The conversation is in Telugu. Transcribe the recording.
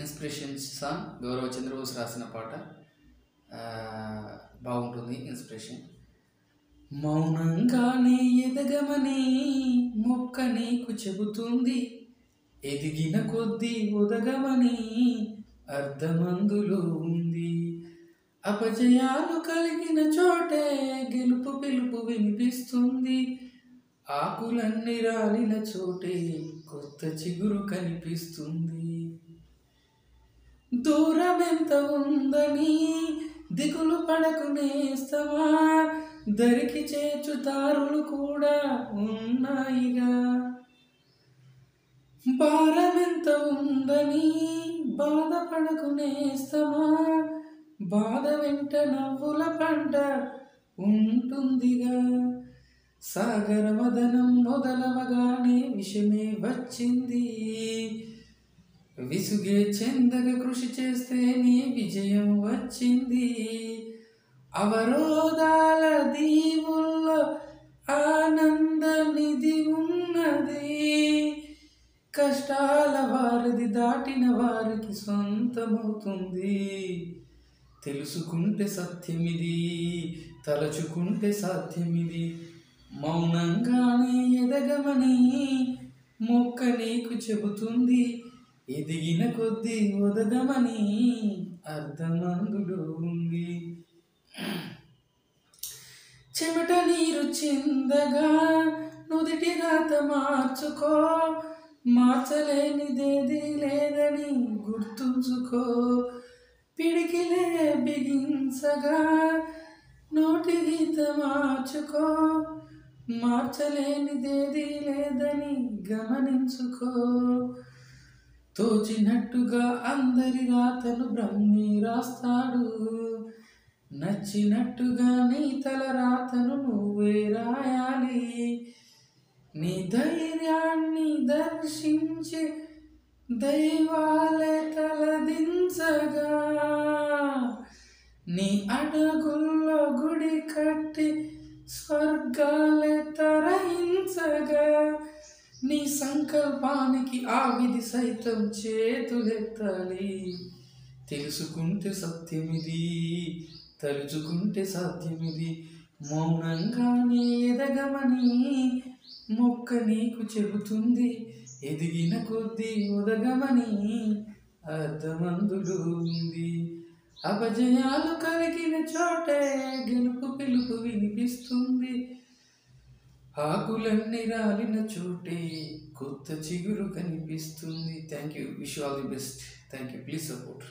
ఇన్స్పిరేషన్ సాంగ్ గౌరవ చంద్రబోస్ రాసిన పాట. బాగుంటుంది ఇన్స్పిరేషన్. మౌనంగానే ఎదగమని మొక్క నీకు చెబుతుంది, ఎదిగిన కొద్దీ ఒదగమని అర్థమందులో ఉంది. అపజయాలు కలిగిన చోటే గెలుపు పిలుపు వినిపిస్తుంది, ఆకులన్నీ రాలిన చోటే కొత్త చిగురు కనిపిస్తుంది. దూరం ఎంత ఉందని దిగులు పడకు నేస్తమా, దరికి చేర్చు దారులు కూడా ఉన్నాయిగా. భారం ఎంత ఉందని బాధపడకు నేస్తమా, బాధ వెంట నవ్వుల పంట ఉంటుందిగా. సాగర మదనం మొదలవగానే విషమే వచ్చింది, విసుగే చెందగ కృషి చేస్తే నీ విజయం వచ్చింది. అవరోధాల దీవుల్లో ఆనంద నిధి ఉన్నది, కష్టాల వారిది దాటిన వారికి సొంతమవుతుంది. తెలుసుకుంటే సత్యమిది, తలచుకుంటే సాధ్యమిది. మౌనంగానే ఎదగమని మొక్క నీకు చెబుతుంది, ఎదిగిన కొద్దీ ఒదగమని అర్థమందులో ఉంది. చెమట నీరు చిందగా నుదిటి రాత మార్చుకో, మార్చలేనిదేది లేదని గుర్తుంచుకో. పిడికిలే బిగించగా నోటి గీత మార్చుకో, మార్చలేనిదేది లేదని గమనించుకో. తోచినట్టుగా అందరి రాతను బ్రహ్మే రాస్తాడు, నచ్చినట్టుగా నీ తల రాతను నువ్వే రాయాలి. నీ ధైర్యాన్ని దర్శించి దైవాలే తలదించగా, నీ అడుగుల్లో గుడి కట్టి స్వర్గాలే తరయించగా. నీ సంకల్పానికి ఆ విధి సైతం చేతులెత్తాలి. తెలుసుకుంటే సత్యమిది, తలుచుకుంటే సాధ్యమిది. మౌనంగానే ఎదగమని మొక్క నీకు చెబుతుంది, ఎదిగిన కొద్దీ ఒదగమని అర్థమందులో ఉంది. అపజయాలు కలిగిన చోటే గెలుపు పిలుపు వినిపిస్తుంది, ఆకులన్నీ రాలిన చోటే కొత్త చిగురు కనిపిస్తుంది. Thank you. Wish you all the best. Thank you. Please support.